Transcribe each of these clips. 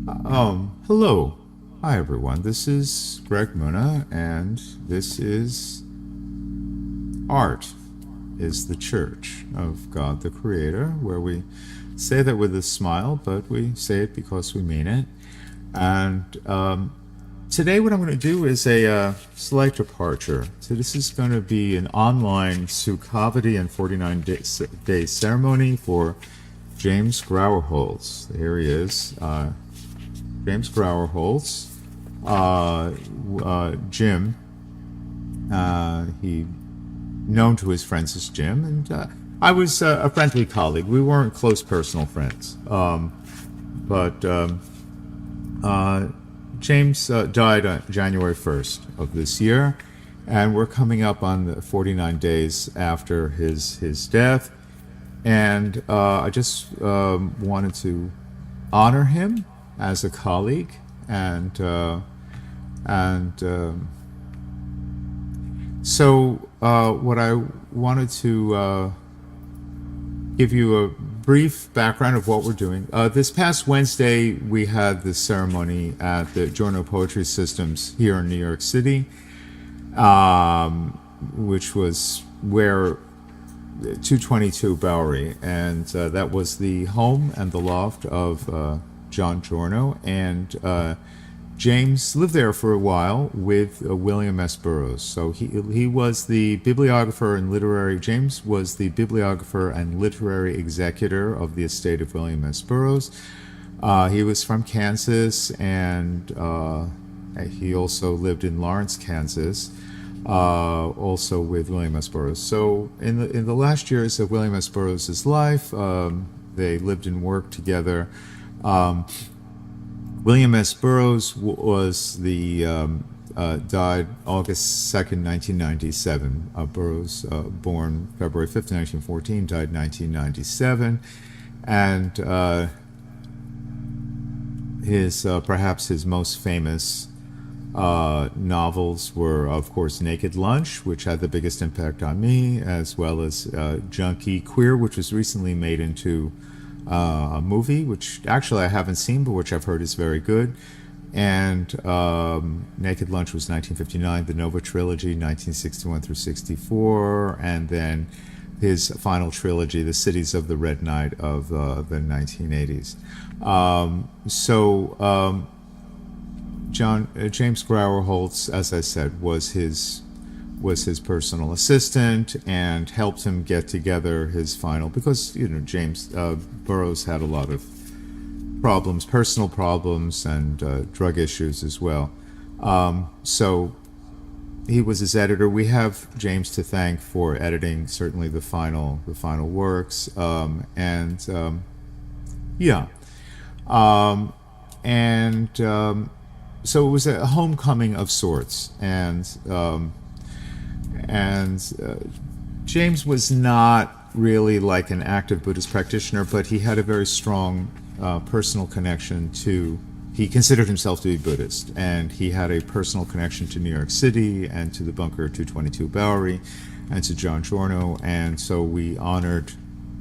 Hello. Hi, everyone. This is Greg Muna, and this is Art is the Church of God the Creator, where we say that with a smile, but we say it because we mean it. And today, what I'm going to do is a slight departure. So, this is going to be an online Sukhavati and 49-day ceremony for James Grauerholz. Here he is. James Grauerholz, Jim. He known to his friends as Jim, and I was a friendly colleague. We weren't close personal friends, but James died on January 1st of this year, and we're coming up on the 49 days after his death, and I just wanted to honor him as a colleague, and so what I wanted to give you a brief background of what we're doing. This past Wednesday, we had the ceremony at the Giorno Poetry Systems here in New York City, which was where 222 Bowery, and that was the home and the loft of John Giorno, and James lived there for a while with William S. Burroughs. So he was the bibliographer and literary. James was the bibliographer and literary executor of the estate of William S. Burroughs. He was from Kansas, and he also lived in Lawrence, Kansas, also with William S. Burroughs. So in the last years of William S. Burroughs' life, they lived and worked together. William S. Burroughs was died August 2nd, 1997. Burroughs, born February 5th, 1914, died 1997. And perhaps his most famous novels were, of course, Naked Lunch, which had the biggest impact on me, as well as Junkie Queer, which was recently made into a movie, which actually I haven't seen, but which I've heard is very good. And Naked Lunch was 1959, the Nova Trilogy, 1961 through 64, and then his final trilogy, The Cities of the Red Night of the 1980s. James Grauerholz, as I said, was his personal assistant and helped him get together his final, because James Burroughs had a lot of problems, personal problems, and drug issues as well. So he was his editor. We have James to thank for editing certainly the final works, so it was a homecoming of sorts, and James was not really like an active Buddhist practitioner, but he had a very strong personal connection to. He considered himself to be Buddhist, and he had a personal connection to New York City and to the bunker 222 Bowery and to John Giorno, and so we honored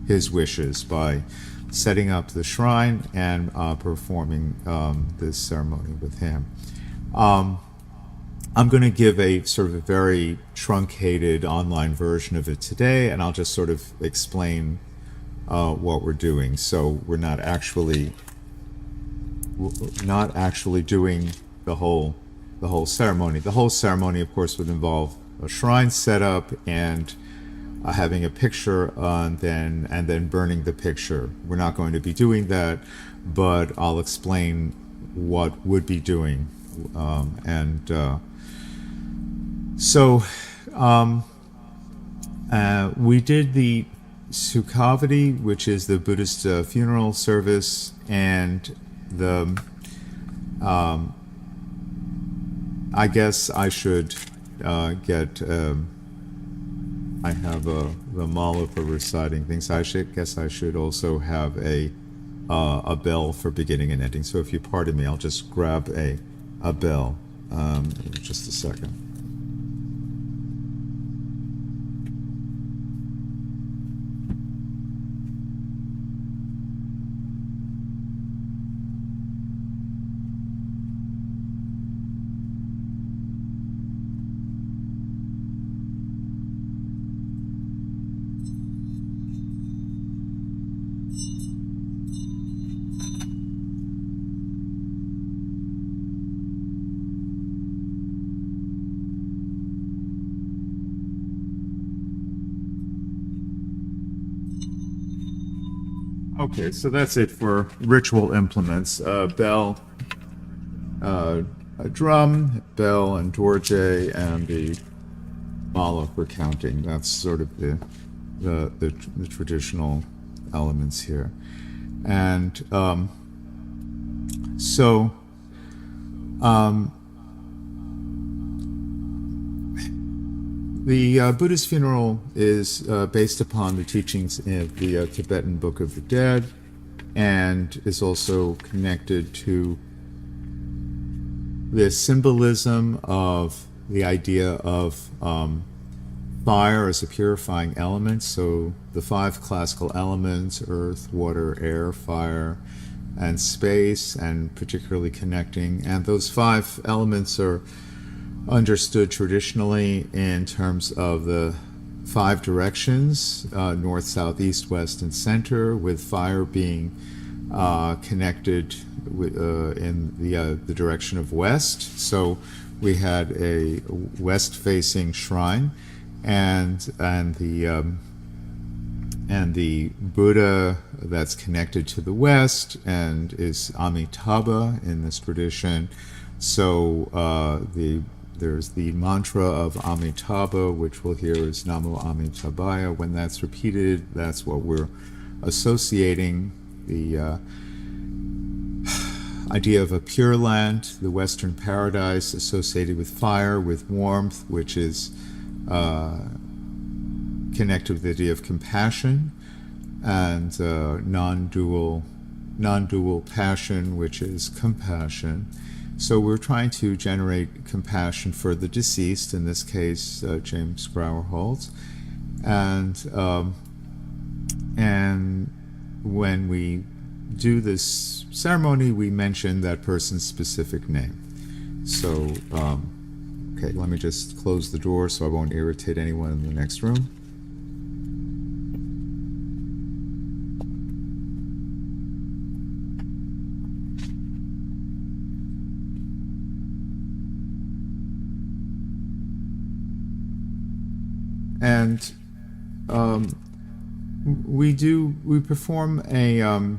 his wishes by setting up the shrine and performing this ceremony with him. I'm going to give a sort of a very truncated online version of it today, and I'll just sort of explain what we're doing. So we're not actually doing the whole ceremony. The whole ceremony, of course, would involve a shrine setup and having a picture, and then burning the picture. We're not going to be doing that, but I'll explain what would be doing. We did the Sukhavati, which is the Buddhist funeral service, and I guess I should get. I have the mala for reciting things. I should also have a bell for beginning and ending. So if you pardon me, I'll just grab a bell. Just a second. Okay, so that's it for ritual implements. Bell, a drum, bell, and dorje, and the mala for counting. That's sort of the traditional elements here. And so the Buddhist funeral is based upon the teachings in the Tibetan Book of the Dead, and is also connected to the symbolism of the idea of fire as a purifying element. So the 5 classical elements: earth, water, air, fire, and space, and particularly connecting. And those 5 elements are understood traditionally in terms of the 5 directions: north, south, east, west, and center, with fire being connected with, in the direction of west. So we had a west-facing shrine, and the Buddha that's connected to the west and is Amitabha in this tradition. So there's the mantra of Amitabha, which we'll hear is Namo Amitabhaya. When that's repeated, that's what we're associating: the idea of a pure land, the Western paradise associated with fire, with warmth, which is connected with the idea of compassion, and non-dual passion, which is compassion. So we're trying to generate compassion for the deceased, in this case James Grauerholz, and when we do this ceremony, we mention that person's specific name. So okay, let me just close the door so I won't irritate anyone in the next room. And we perform a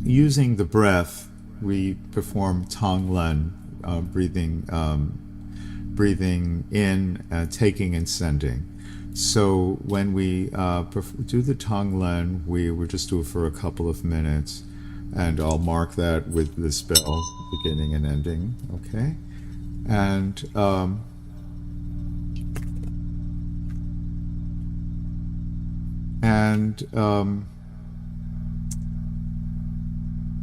using the breath. We perform Tonglen, breathing in, taking and sending. So when we do the Tonglen, we just do it for a couple of minutes, and I'll mark that with this bell, beginning and ending. Okay, and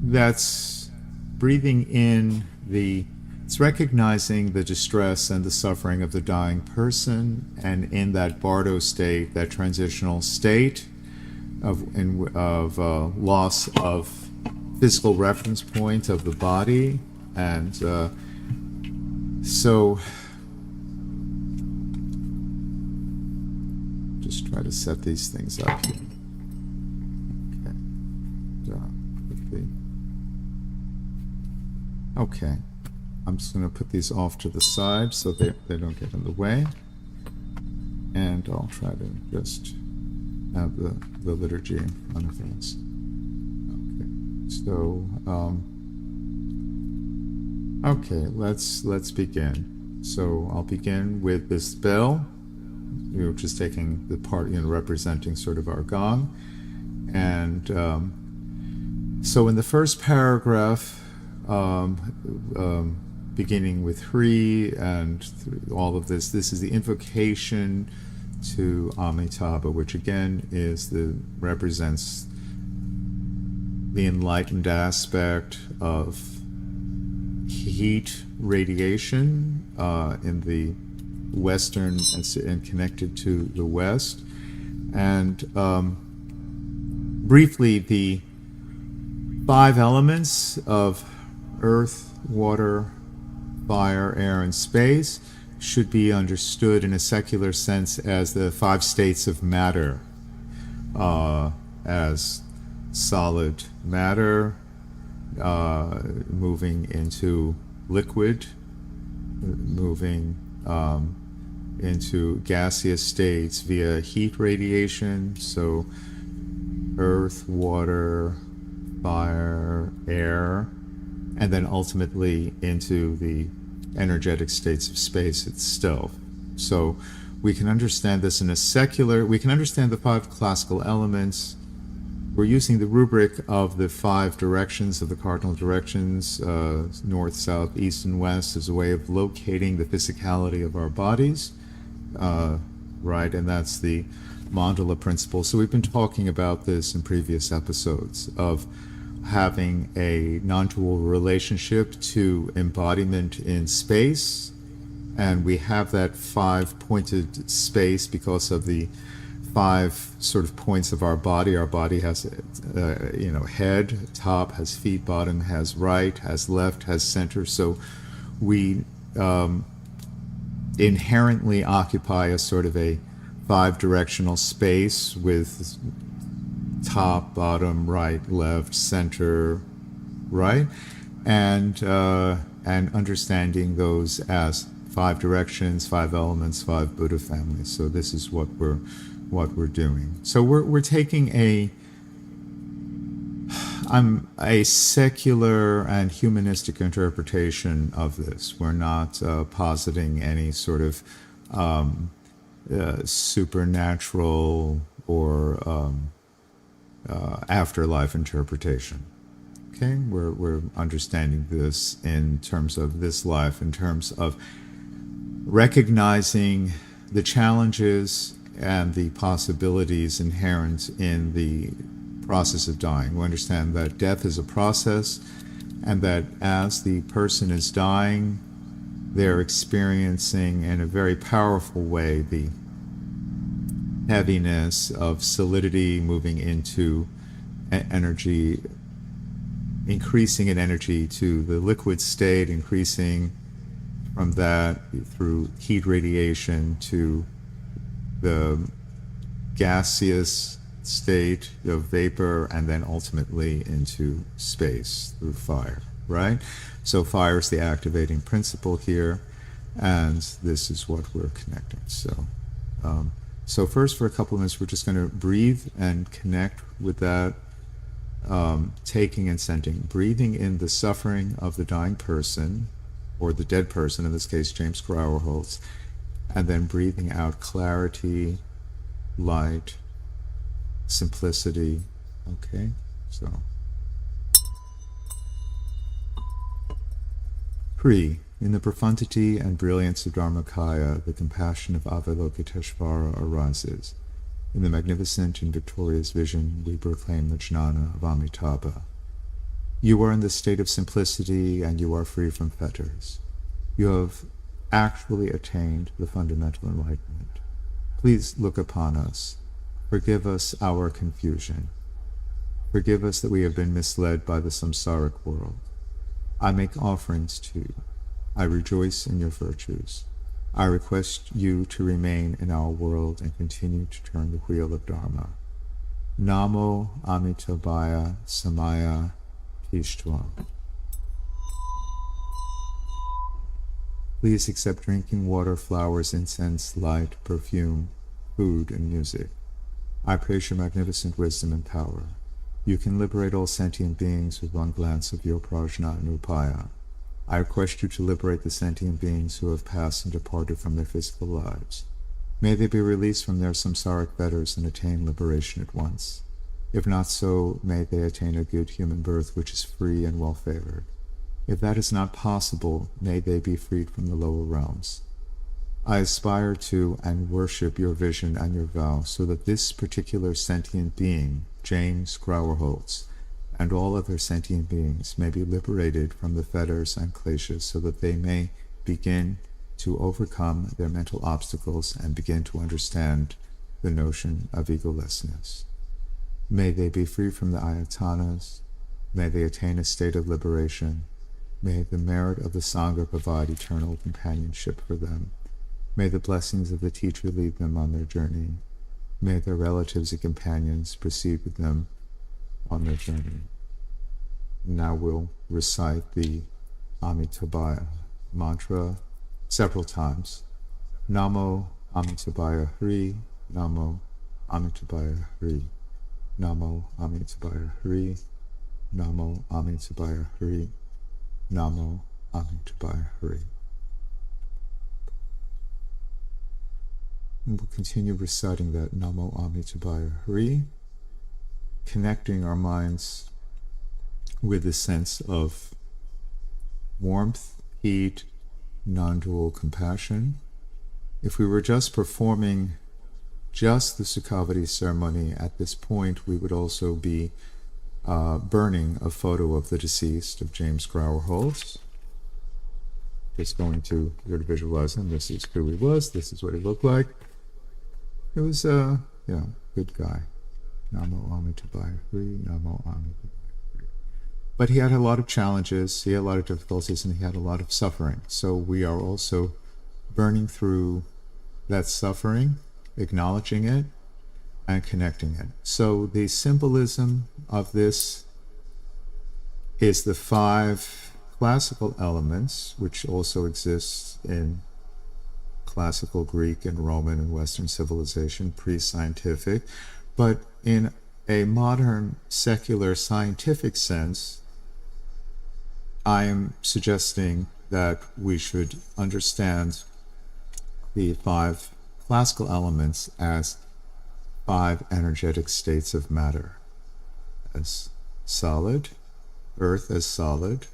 that's breathing in it's recognizing the distress and the suffering of the dying person, and in that bardo state, that transitional state of loss of physical reference point of the body. And so just try to set these things up here. Okay, I'm just going to put these off to the side so they don't get in the way, and I'll try to just have the liturgy in front of us. Okay, so okay, let's begin. So I'll begin with this bell, which is taking the part, representing sort of our gong. And so in the first paragraph, beginning with Hri and all of this is the invocation to Amitabha, which again represents the enlightened aspect of heat radiation in the Western and connected to the West. And briefly, the 5 elements of earth, water, fire, air, and space should be understood in a secular sense as the 5 states of matter, as solid matter moving into liquid, moving into gaseous states via heat radiation. So earth, water, fire, air, and then ultimately into the energetic states of space itself. So we can understand this in a secular, we can understand the 5 classical elements. We're using the rubric of the 5 directions, of the cardinal directions, north, south, east, and west, as a way of locating the physicality of our bodies, right? And that's the mandala principle. So we've been talking about this in previous episodes of having a non-dual relationship to embodiment in space, and we have that 5-pointed space because of the 5 sort of points of our body. Our body has, head, top, has feet, bottom has right, has left, has center. So we inherently occupy a sort of a 5-directional space with top, bottom, right, left, center, right, and understanding those as 5 directions, 5 elements, 5 Buddha families. So this is what we're doing. So we're taking a secular and humanistic interpretation of this. We're not positing any sort of supernatural or afterlife interpretation. Okay, we're understanding this in terms of this life, in terms of recognizing the challenges and the possibilities inherent in the process of dying. We understand that death is a process, and that as the person is dying, they're experiencing in a very powerful way the heaviness of solidity moving into energy, increasing in energy to the liquid state, increasing from that through heat radiation to the gaseous state of vapor, and then ultimately into space through fire, right? So fire is the activating principle here, and this is what we're connecting. So first, for a couple of minutes, we're just going to breathe and connect with that, taking and sending, breathing in the suffering of the dying person, or the dead person, in this case, James Grauerholz, and then breathing out clarity, light, simplicity. Okay, so in the profundity and brilliance of Dharmakaya, the compassion of Avalokiteshvara arises. In the magnificent and victorious vision, we proclaim the jnana of Amitabha. You are in the state of simplicity, and you are free from fetters. You have actually attained the fundamental enlightenment. Please look upon us. Forgive us our confusion. Forgive us that we have been misled by the samsaric world. I make offerings to you. I rejoice in your virtues. I request you to remain in our world and continue to turn the wheel of Dharma. Namo Amitabhaya Samaya Tishtva. Please accept drinking water, flowers, incense, light, perfume, food, and music. I praise your magnificent wisdom and power. You can liberate all sentient beings with one glance of your prajna and upaya. I request you to liberate the sentient beings who have passed and departed from their physical lives. May they be released from their samsaric fetters and attain liberation at once. If not so, may they attain a good human birth which is free and well-favored. If that is not possible, may they be freed from the lower realms. I aspire to and worship your vision and your vow, so that this particular sentient being, James Grauerholz, and all other sentient beings may be liberated from the fetters and kleshas, so that they may begin to overcome their mental obstacles and begin to understand the notion of egolessness. May they be free from the ayatanas. May they attain a state of liberation. May the merit of the Sangha provide eternal companionship for them. May the blessings of the teacher lead them on their journey. May their relatives and companions proceed with them on their journey. Now we'll recite the Amitabhaya mantra several times. Namo Amitabhaya Hri, Namo Amitabhaya Hri. Namo Amitabhaya Hari. Namo Amitabhaya Hari. Namo Amitabhaya Hari. And we'll continue reciting that Namo Amitabhaya Hari, connecting our minds with a sense of warmth, heat, non-dual compassion. If we were just performing just the Sukhavati ceremony at this point, we would also be burning a photo of the deceased, of James Grauerholz. Just going to visualize him. This is who he was. This is what he looked like. He was good guy. Namo Amitabhaya Hari, Namo Amitabhaya Hari. But he had a lot of challenges, he had a lot of difficulties, and he had a lot of suffering. So we are also burning through that suffering, acknowledging it, and connecting it. So the symbolism of this is the 5 classical elements, which also exists in classical Greek and Roman and Western civilization, pre-scientific. But in a modern secular scientific sense, I am suggesting that we should understand the 5 classical elements as 5 energetic states of matter, as solid, earth as solid,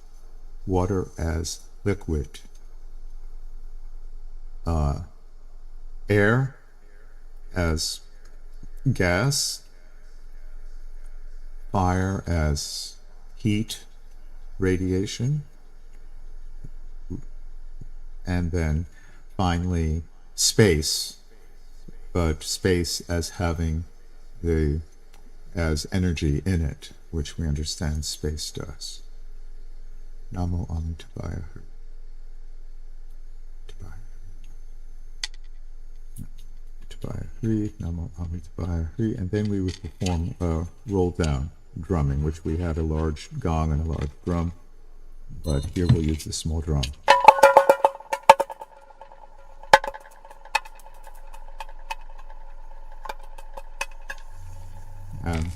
water as liquid, air as gas, fire as heat, radiation, and then finally space, but space as having as energy in it, which we understand space does. Namo Amitabhaya Hari. Namo Amitabhaya Hari, and then we would perform a roll down drumming, which we had a large gong and a large drum, but here we'll use the small drum. And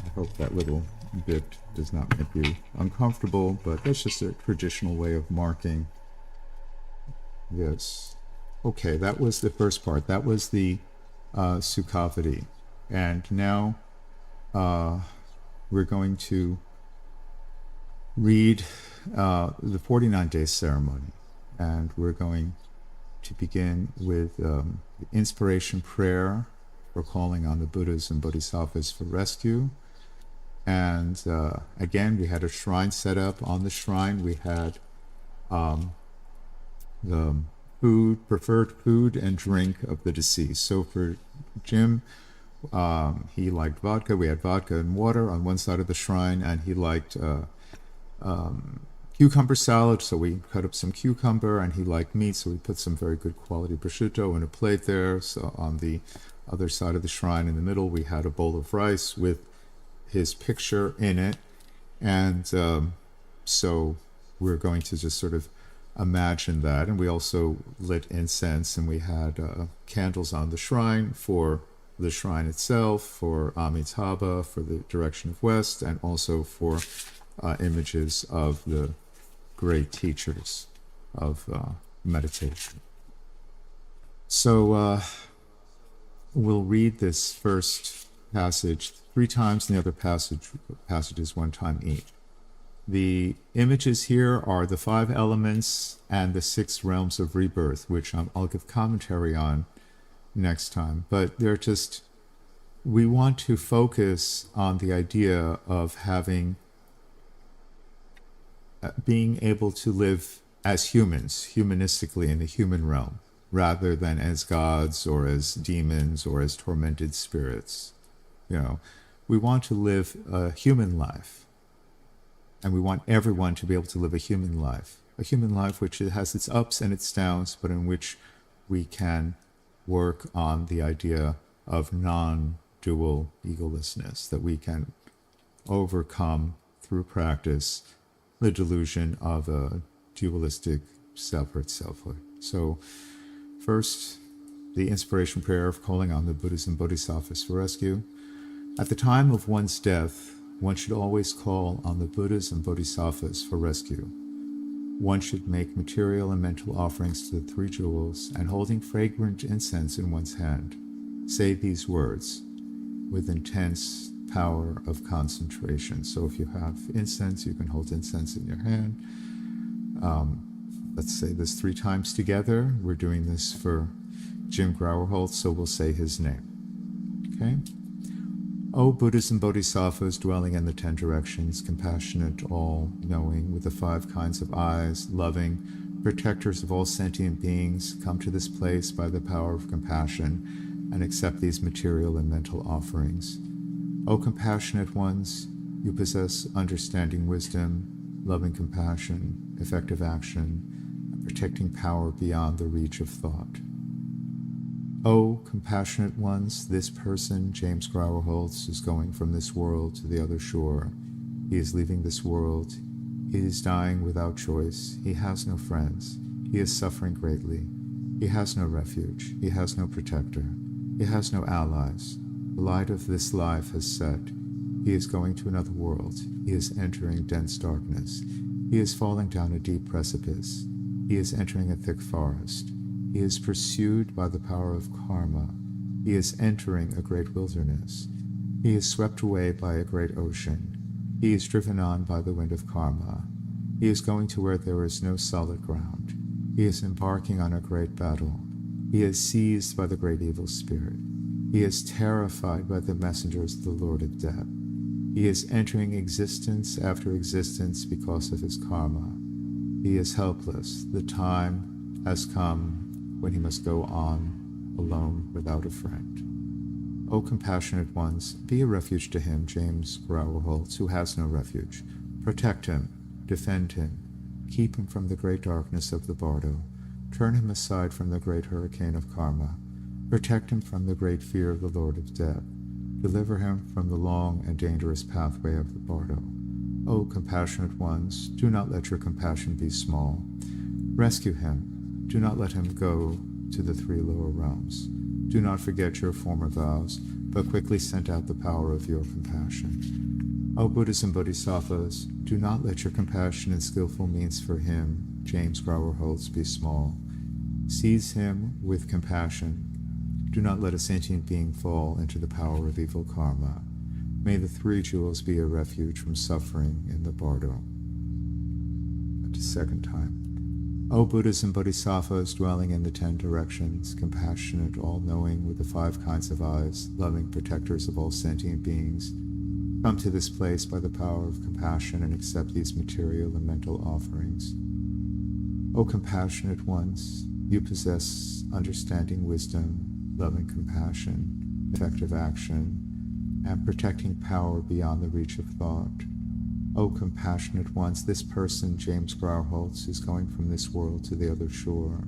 I hope that little bit does not make you uncomfortable, but that's just a traditional way of marking this. Okay, that was the first part. That was the Sukhavati. And now we're going to read the 49-day ceremony. And we're going to begin with the inspiration prayer for calling on the Buddhas and Bodhisattvas for rescue. And again, we had a shrine set up. On the shrine, we had the preferred food and drink of the deceased. So for Jim, he liked vodka. We had vodka and water on one side of the shrine, and he liked cucumber salad, so we cut up some cucumber, and he liked meat, so we put some very good quality prosciutto in a plate there. So on the other side of the shrine in the middle, we had a bowl of rice with his picture in it. And so we're going to just sort of imagine that. And we also lit incense, and we had candles on the shrine for the shrine itself, for Amitabha, for the direction of west, and also for images of the great teachers of meditation. So we'll read this first passage 3 times, and the other passages 1 time each. The images here are the 5 elements and the 6 realms of rebirth, which I'll give commentary on next time. But they're just, we want to focus on the idea of being able to live as humans, humanistically in the human realm, rather than as gods or as demons or as tormented spirits. You know, we want to live a human life, and we want everyone to be able to live a human life which has its ups and its downs, but in which we can work on the idea of non-dual egolessness, that we can overcome through practice the delusion of a dualistic separate selfhood. So first, the inspiration prayer of calling on the Buddhas and Bodhisattvas for rescue. At the time of one's death, one should always call on the Buddhas and Bodhisattvas for rescue. One should make material and mental offerings to the three jewels, and holding fragrant incense in one's hand, say these words with intense power of concentration. So if you have incense, you can hold incense in your hand. Let's say this 3 times together. We're doing this for Jim Grauerholz, so we'll say his name. Okay? O Buddhas and Bodhisattvas dwelling in the 10 directions, compassionate, all-knowing, with the 5 kinds of eyes, loving, protectors of all sentient beings, come to this place by the power of compassion and accept these material and mental offerings. O compassionate ones, you possess understanding wisdom, loving compassion, effective action, and protecting power beyond the reach of thought. O compassionate ones, this person, James Grauerholz, is going from this world to the other shore. He is leaving this world. He is dying without choice. He has no friends. He is suffering greatly. He has no refuge. He has no protector. He has no allies. The light of this life has set. He is going to another world. He is entering dense darkness. He is falling down a deep precipice. He is entering a thick forest. He is pursued by the power of karma. He is entering a great wilderness. He is swept away by a great ocean. He is driven on by the wind of karma. He is going to where there is no solid ground. He is embarking on a great battle. He is seized by the great evil spirit. He is terrified by the messengers of the Lord of Death. He is entering existence after existence because of his karma. He is helpless. The time has come when he must go on alone without a friend. O compassionate ones, be a refuge to him, James Grauerholz, who has no refuge. Protect him, defend him, keep him from the great darkness of the bardo, turn him aside from the great hurricane of karma, protect him from the great fear of the Lord of Death, deliver him from the long and dangerous pathway of the bardo. O compassionate ones, do not let your compassion be small. Rescue him. Do not let him go to the 3 lower realms. Do not forget your former vows, but quickly send out the power of your compassion. O Buddhas and Bodhisattvas, do not let your compassion and skillful means for him, James Grauerholz, be small. Seize him with compassion. Do not let a sentient being fall into the power of evil karma. May the 3 jewels be a refuge from suffering in the bardo. That's the second time. O Buddhas and Bodhisattvas dwelling in the 10 directions, compassionate, all-knowing, with the 5 kinds of eyes, loving protectors of all sentient beings, come to this place by the power of compassion and accept these material and mental offerings. O compassionate ones, you possess understanding wisdom, loving compassion, effective action, and protecting power beyond the reach of thought. O compassionate ones, this person, James Grauerholz, is going from this world to the other shore.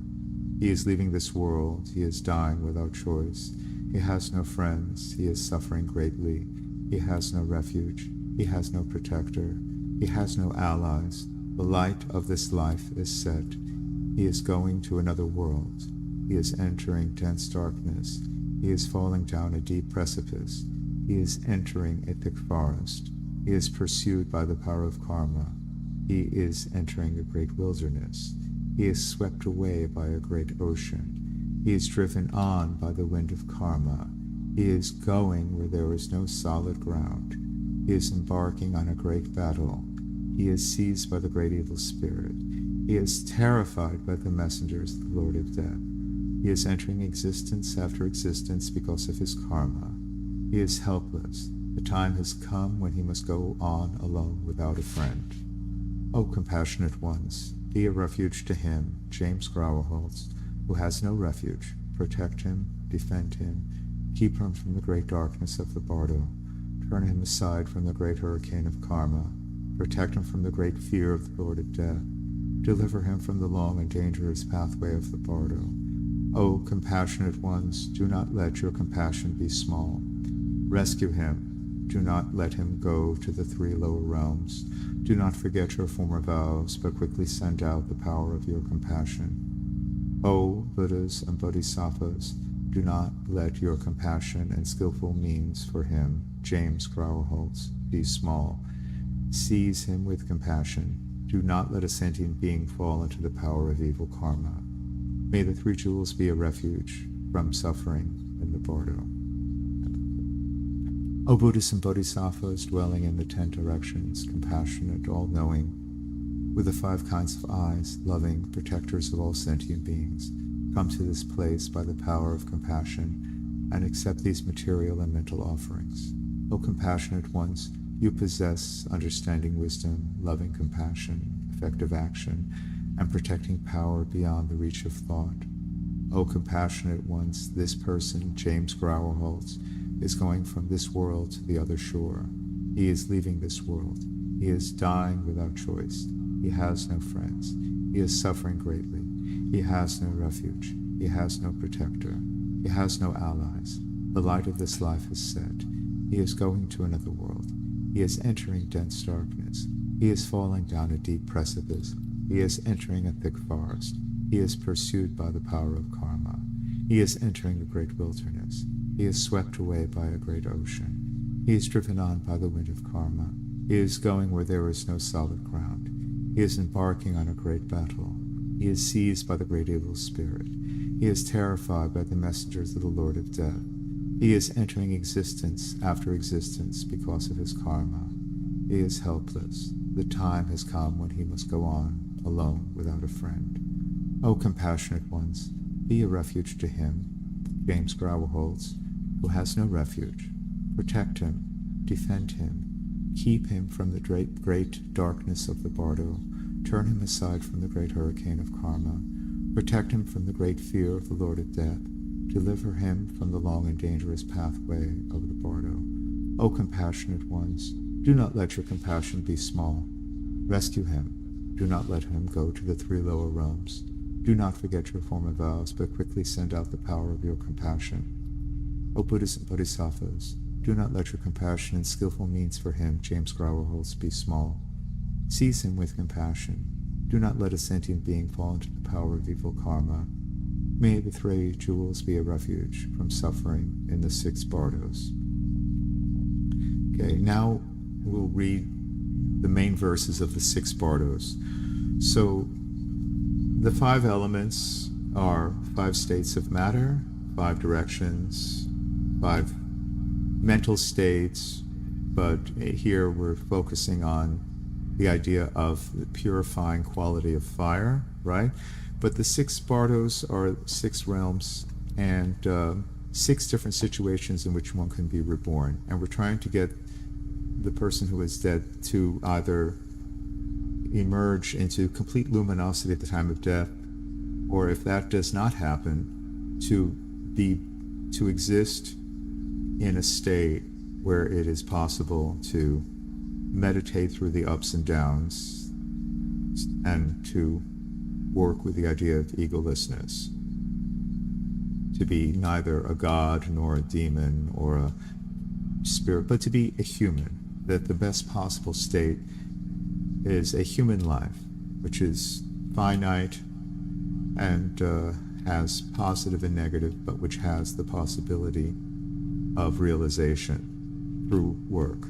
He is leaving this world. He is dying without choice. He has no friends. He is suffering greatly. He has no refuge. He has no protector. He has no allies. The light of this life is set. He is going to another world. He is entering dense darkness. He is falling down a deep precipice. He is entering a thick forest. He is pursued by the power of karma. He is entering a great wilderness. He is swept away by a great ocean. He is driven on by the wind of karma. He is going where there is no solid ground. He is embarking on a great battle. He is seized by the great evil spirit. He is terrified by the messengers of the Lord of Death. He is entering existence after existence because of his karma. He is helpless. The time has come when he must go on alone without a friend. O compassionate ones, be a refuge to him, James Grauerholz, who has no refuge. Protect him, defend him, keep him from the great darkness of the bardo, turn him aside from the great hurricane of karma, protect him from the great fear of the Lord of Death, deliver him from the long and dangerous pathway of the bardo. O compassionate ones, do not let your compassion be small. Rescue him. Do not let him go to the 3 lower realms. Do not forget your former vows, but quickly send out the power of your compassion. O Buddhas and Bodhisattvas, do not let your compassion and skillful means for him, James Grauerholz, be small. Seize him with compassion. Do not let a sentient being fall into the power of evil karma. May the three jewels be a refuge from suffering in the bardo. O Buddhas and Bodhisattvas dwelling in the 10 directions, compassionate, all-knowing, with the 5 kinds of eyes, loving, protectors of all sentient beings, come to this place by the power of compassion and accept these material and mental offerings. O compassionate ones, you possess understanding wisdom, loving compassion, effective action, and protecting power beyond the reach of thought. O compassionate ones, this person, James Grauerholz, is going from this world to the other shore. He is leaving this world. He is dying without choice. He has no friends. He is suffering greatly. He has no refuge. He has no protector. He has no allies. The light of this life is set. He is going to another world. He is entering dense darkness. He is falling down a deep precipice. He is entering a thick forest. He is pursued by the power of karma. He is entering a great wilderness. He is swept away by a great ocean. He is driven on by the wind of karma. He is going where there is no solid ground. He is embarking on a great battle. He is seized by the great evil spirit. He is terrified by the messengers of the Lord of Death. He is entering existence after existence because of his karma. He is helpless. The time has come when he must go on, alone, without a friend. O compassionate ones, be a refuge to him, James Grauerholz, who has no refuge. Protect him, defend him, keep him from the great darkness of the bardo, turn him aside from the great hurricane of karma, protect him from the great fear of the Lord of Death, deliver him from the long and dangerous pathway of the bardo. O compassionate ones, do not let your compassion be small. Rescue him. Do not let him go to the 3 lower realms. Do not forget your former vows, but quickly send out the power of your compassion. O Buddhas and Bodhisattvas, do not let your compassion and skillful means for him, James Grauerholz, be small. Seize him with compassion. Do not let a sentient being fall into the power of evil karma. May the 3 jewels be a refuge from suffering in the 6 bardos. Okay, now we'll read the main verses of the 6 bardos. So, the 5 elements are 5 states of matter, 5 directions, 5 mental states, but here we're focusing on the idea of the purifying quality of fire, right? But the 6 bardos are 6 realms and 6 different situations in which one can be reborn. And we're trying to get the person who is dead to either emerge into complete luminosity at the time of death, or if that does not happen, to exist in a state where it is possible to meditate through the ups and downs and to work with the idea of egolessness, to be neither a god nor a demon or a spirit, but to be a human, that the best possible state is a human life, which is finite and has positive and negative, but which has the possibility of realization through work,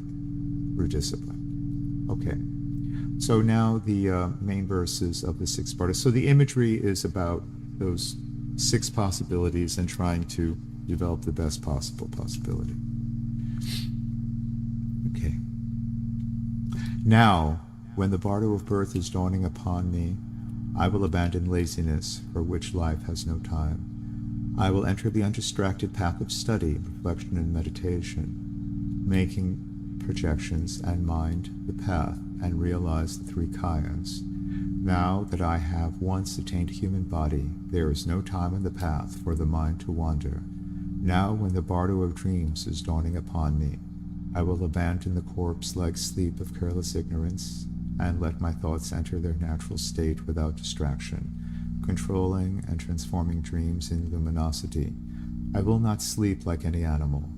through discipline. Okay, so now the main verses of the 6 bardos. So the imagery is about those 6 possibilities and trying to develop the best possible possibility. Okay. Now, when the bardo of birth is dawning upon me, I will abandon laziness, for which life has no time. I will enter the undistracted path of study, reflection, and meditation, making projections and mind the path, and realize the 3 kayas. Now that I have once attained human body, there is no time in the path for the mind to wander. Now when the bardo of dreams is dawning upon me, I will abandon the corpse-like sleep of careless ignorance, and let my thoughts enter their natural state without distraction, controlling and transforming dreams in luminosity. I will not sleep like any animal,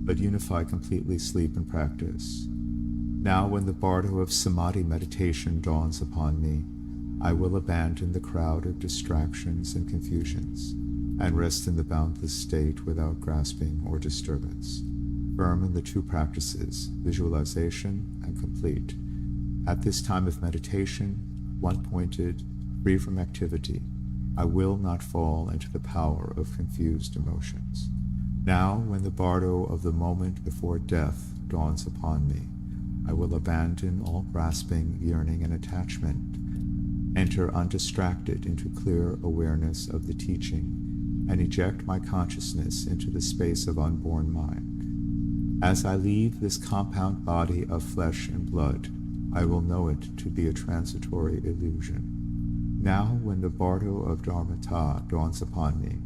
but unify completely sleep and practice. Now when the bardo of samadhi meditation dawns upon me, I will abandon the crowd of distractions and confusions. and rest in the boundless state without grasping or disturbance, firm in the two practices, visualization and complete. At this time of meditation, one-pointed, free from activity, I will not fall into the power of confused emotions. Now, when the bardo of the moment before death dawns upon me, I will abandon all grasping, yearning, and attachment, enter undistracted into clear awareness of the teaching, and eject my consciousness into the space of unborn mind. As I leave this compound body of flesh and blood, I will know it to be a transitory illusion. Now, when the bardo of Dharmata dawns upon me,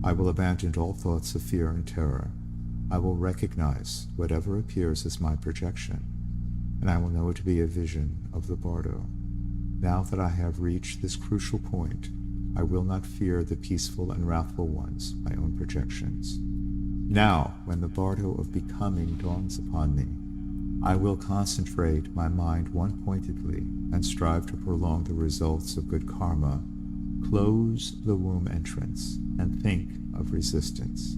I will abandon all thoughts of fear and terror. I will recognize whatever appears as my projection, and I will know it to be a vision of the bardo. Now that I have reached this crucial point, I will not fear the peaceful and wrathful ones, my own projections. Now, when the bardo of becoming dawns upon me, I will concentrate my mind one-pointedly and strive to prolong the results of good karma, close the womb entrance, and think of resistance.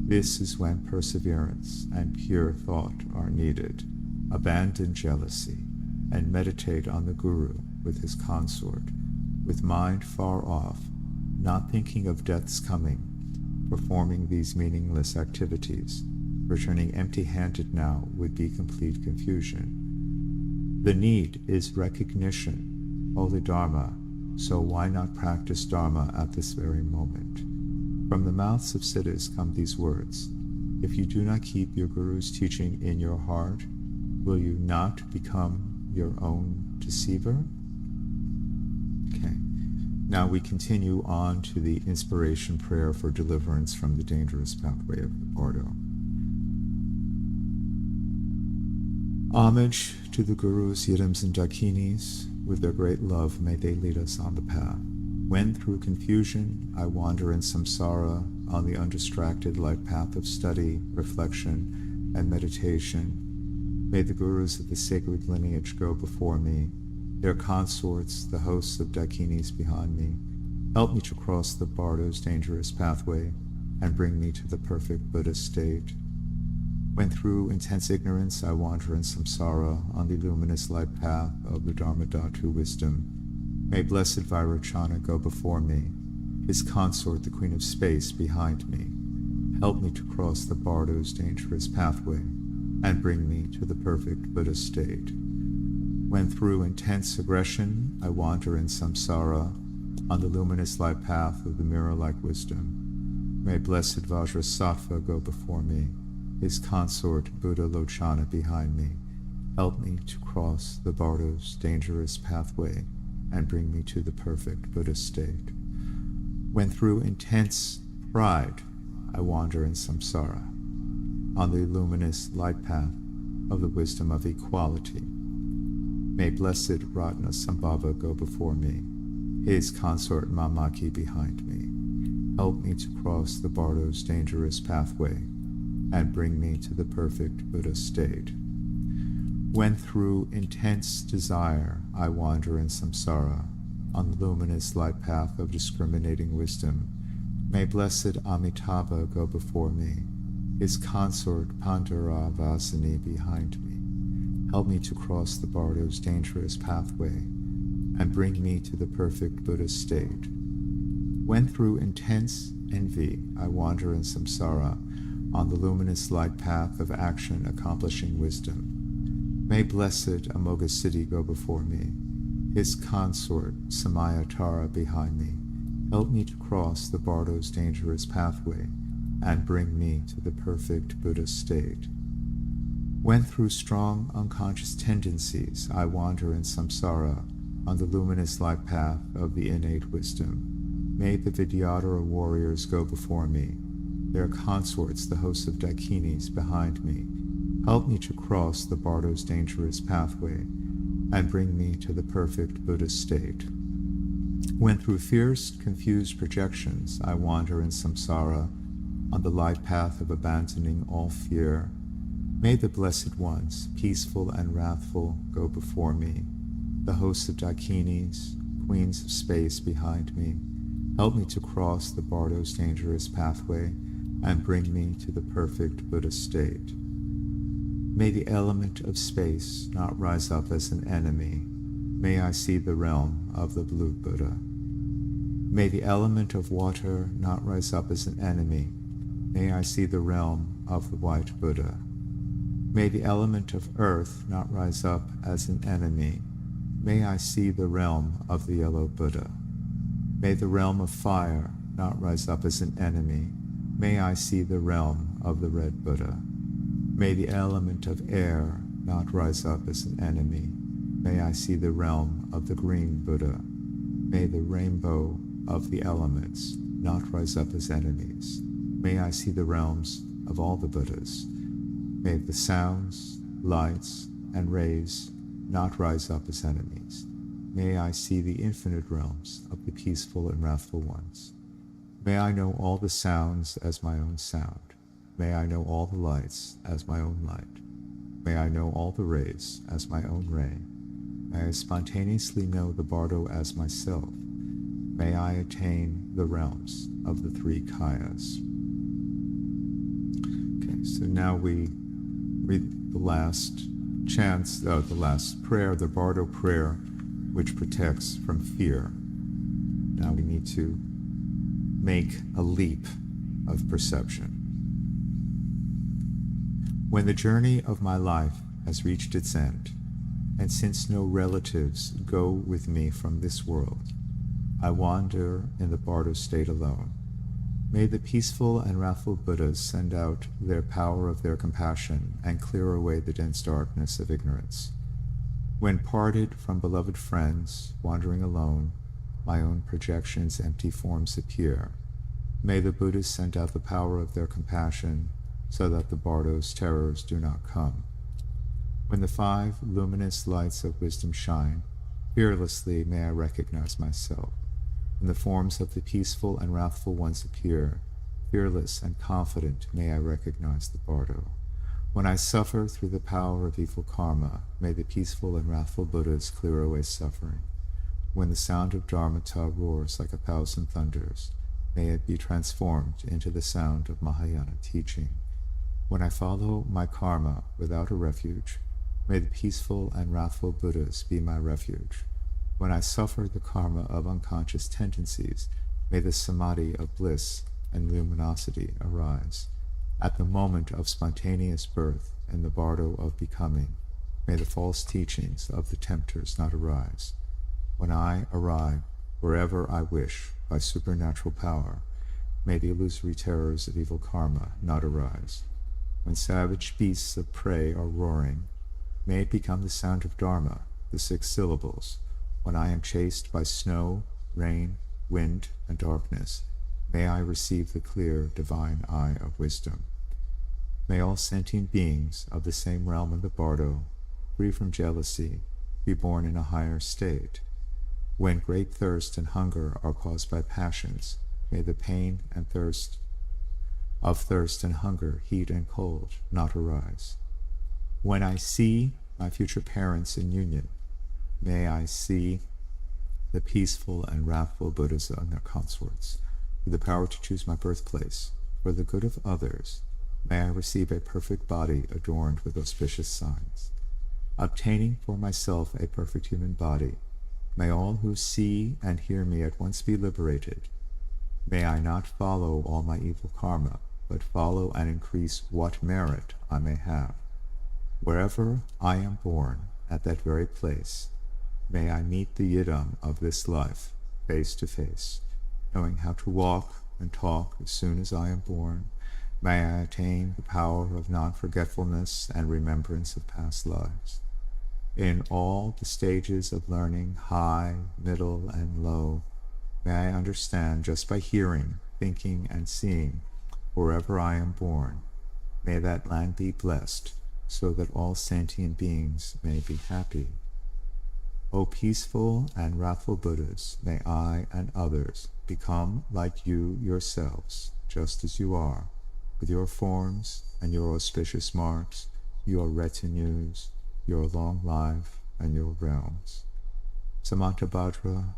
This is when perseverance and pure thought are needed. Abandon jealousy and meditate on the Guru with his consort, with mind far off, not thinking of death's coming, performing these meaningless activities. Returning empty-handed now would be complete confusion. The need is recognition, holy Dharma, so why not practice Dharma at this very moment? From the mouths of siddhas come these words: if you do not keep your Guru's teaching in your heart, will you not become your own deceiver? Okay. Now we continue on to the inspiration prayer for deliverance from the dangerous pathway of the bardo. Homage to the Gurus, Yidams, and Dakinis. With their great love, may they lead us on the path. When through confusion I wander in samsara on the undistracted light path of study, reflection, and meditation, may the Gurus of the sacred lineage go before me, their consorts, the hosts of Dakinis behind me, help me to cross the bardo's dangerous pathway and bring me to the perfect Buddha state. When through intense ignorance I wander in samsara on the luminous light path of the Dharmadhatu wisdom, may blessed Vairocana go before me, his consort the Queen of Space behind me, help me to cross the bardo's dangerous pathway and bring me to the perfect Buddha state. When through intense aggression I wander in samsara on the luminous light path of the mirror-like wisdom, may blessed Vajrasattva go before me, his consort Buddha Lochana behind me, help me to cross the bardo's dangerous pathway and bring me to the perfect Buddha state. When through intense pride I wander in samsara on the luminous light path of the wisdom of equality, may blessed Ratna Sambhava go before me, his consort Mamaki behind me, help me to cross the bardo's dangerous pathway and bring me to the perfect Buddha state. When through intense desire I wander in samsara on the luminous light path of discriminating wisdom, may blessed Amitabha go before me, his consort Pandara Vasini behind me, help me to cross the bardo's dangerous pathway and bring me to the perfect Buddha state. When through intense envy I wander in samsara on the luminous light path of action accomplishing wisdom, may blessed Amoghasiddhi go before me, his consort Samayatara behind me, help me to cross the bardo's dangerous pathway and bring me to the perfect Buddha state. When through strong unconscious tendencies I wander in samsara on the luminous light path of the innate wisdom, may the Vidyadhara warriors go before me, their consorts, the hosts of Dakinis, behind me, help me to cross the bardo's dangerous pathway and bring me to the perfect Buddha state. When through fierce, confused projections I wander in samsara on the light path of abandoning all fear, may the blessed ones, peaceful and wrathful, go before me, the hosts of Dakinis, queens of space behind me, Help me to cross the Bardo's dangerous pathway and bring me to the perfect Buddha state. May the element of space not rise up as an enemy. May I see the realm of the blue Buddha. May the element of water not rise up as an enemy. May I see the realm of the white Buddha. May the element of earth not rise up as an enemy. May I see the realm of the yellow Buddha. May the realm of fire not rise up as an enemy. May I see the realm of the red Buddha. May the element of air not rise up as an enemy. May I see the realm of the green Buddha. May the rainbow of the elements not rise up as enemies. May I see the realms of all the Buddhas. May the sounds, lights, and rays not rise up as enemies. May I see the infinite realms of the peaceful and wrathful ones. May I know all the sounds as my own sound. May I know all the lights as my own light. May I know all the rays as my own ray. May I spontaneously know the Bardo as myself. May I attain the realms of the three Kayas. Okay, so now we read the last the last prayer, the Bardo prayer, which protects from fear. Now we need to make a leap of perception. When the journey of my life has reached its end, and since no relatives go with me from this world, I wander in the Bardo state alone. May the peaceful and wrathful Buddhas send out their power of their compassion and clear away the dense darkness of ignorance. When parted from beloved friends, wandering alone, my own projections' empty forms appear. May the Buddhas send out the power of their compassion so that the Bardo's terrors do not come. When the 5 luminous lights of wisdom shine, fearlessly may I recognize myself. When the forms of the peaceful and wrathful ones appear, fearless and confident may I recognize the Bardo. When I suffer through the power of evil karma, may the peaceful and wrathful Buddhas clear away suffering. When the sound of Dharmata roars like 1,000 thunders, may it be transformed into the sound of Mahayana teaching. When I follow my karma without a refuge, may the peaceful and wrathful Buddhas be my refuge. When I suffer the karma of unconscious tendencies, may the samadhi of bliss and luminosity arise. At the moment of spontaneous birth and the Bardo of becoming, may the false teachings of the tempters not arise. When I arrive wherever I wish by supernatural power, may the illusory terrors of evil karma not arise. When savage beasts of prey are roaring, may it become the sound of Dharma, the 6 syllables. When I am chased by snow, rain, wind, and darkness, may I receive the clear divine eye of wisdom. May all sentient beings of the same realm of the Bardo, free from jealousy, be born in a higher state. When great thirst and hunger are caused by passions, may the pain and thirst and hunger, heat and cold, not arise. When I see my future parents in union, may I see the peaceful and wrathful Buddhas and their consorts. With the power to choose my birthplace, for the good of others, may I receive a perfect body adorned with auspicious signs. Obtaining for myself a perfect human body, may all who see and hear me at once be liberated. May I not follow all my evil karma, but follow and increase what merit I may have. Wherever I am born, at that very place, may I meet the Yidam of this life, face to face, knowing how to walk and talk as soon as I am born. May I attain the power of non-forgetfulness and remembrance of past lives. In all the stages of learning, high, middle, and low, may I understand just by hearing, thinking, and seeing, wherever I am born. May that land be blessed, so that all sentient beings may be happy. O peaceful and wrathful Buddhas, may I and others become like you yourselves, just as you are, with your forms and your auspicious marks, your retinues, your long life, and your realms. Samantabhadra,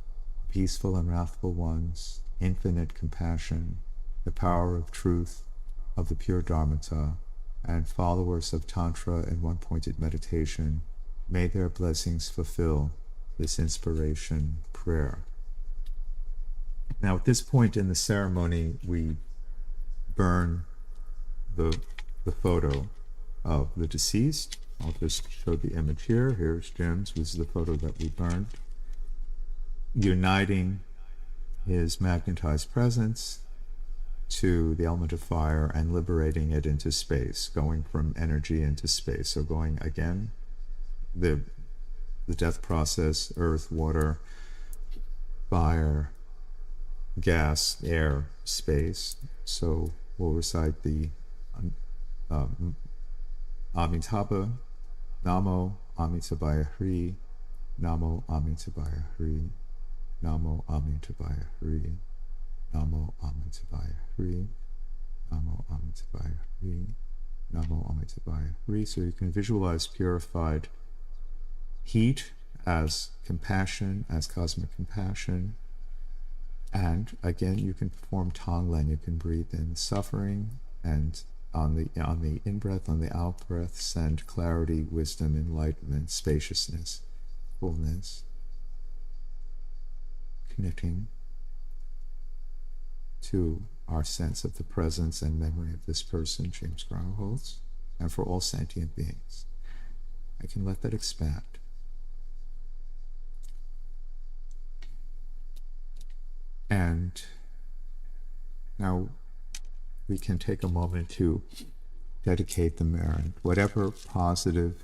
peaceful and wrathful ones, infinite compassion, the power of truth, of the pure Dharmata, and followers of Tantra and one-pointed meditation, may their blessings fulfill this inspiration prayer. Now, at this point in the ceremony, we burn the photo of the deceased. I'll just show the image here. Here's Jim's. This is the photo that we burned, uniting his magnetized presence to the element of fire and liberating it into space, going from energy into space. So going again, the death process, earth, water, fire, gas, air, space. So we'll recite the Amitabha, Namo Amitabhaya Hri, Namo Amitabhaya Hri, Namo Amitabhaya Hri, Namo Amitabhaya Hri, Namo Amitabhaya Hri, Namo Amitabhaya Hri. So you can visualize purified heat as compassion, as cosmic compassion. And again, you can perform Tonglen. You can breathe in suffering, and on the in-breath, on the out-breath, send clarity, wisdom, enlightenment, spaciousness, fullness, connecting to our sense of the presence and memory of this person, James Grauerholz, and for all sentient beings. I can let that expand. And now we can take a moment to dedicate the merit, whatever positive,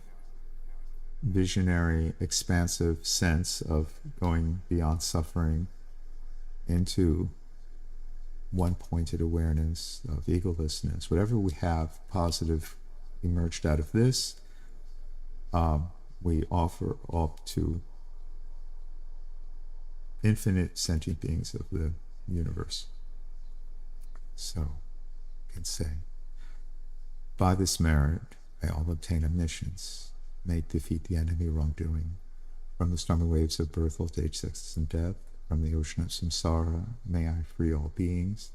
visionary, expansive sense of going beyond suffering into one-pointed awareness of egolessness, whatever we have positive emerged out of this, we offer up to infinite sentient beings of the universe. So, you can say, by this merit, may all obtain omniscience, may defeat the enemy wrongdoing, from the stormy waves of birth, old age, sickness, and death, from the ocean of samsara, may I free all beings,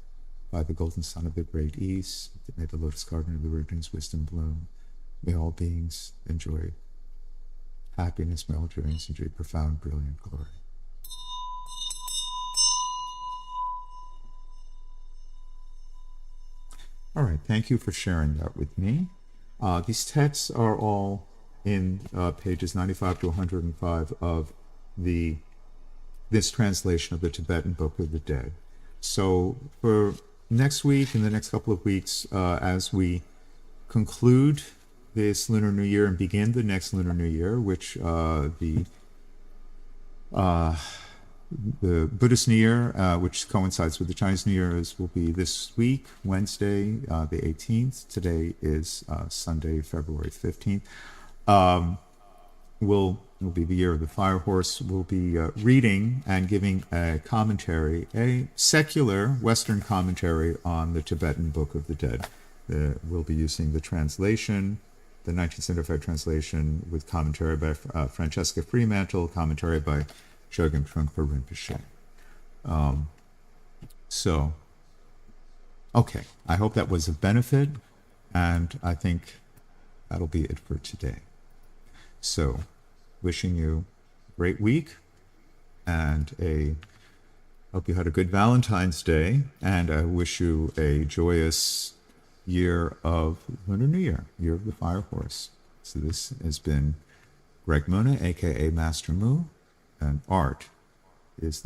by the golden sun of the great east, may the lotus garden of the virgin's wisdom bloom, may all beings enjoy happiness, may all beings enjoy profound, brilliant glory. All right, thank you for sharing that with me. These texts are all in pages 95 to 105 of this translation of the Tibetan Book of the Dead. So for next week and the next couple of weeks, as we conclude this Lunar New Year and begin the next Lunar New Year, which the Buddhist New Year, which coincides with the Chinese New Year, will be this week, Wednesday, the 18th. Today is Sunday, February 15th. Will be the year of the fire horse. We'll be reading and giving a commentary, a secular Western commentary on the Tibetan Book of the Dead. We'll be using the translation, the 1975 translation, with commentary by Francesca Fremantle, commentary by Chogyam Trungpa Rinpoche. So, okay, I hope that was of benefit, and I think that'll be it for today. So, wishing you a great week, and hope you had a good Valentine's Day, and I wish you a joyous year of Lunar New Year, Year of the Fire Horse. So this has been Greg Muna, aka Master Mu, and art is the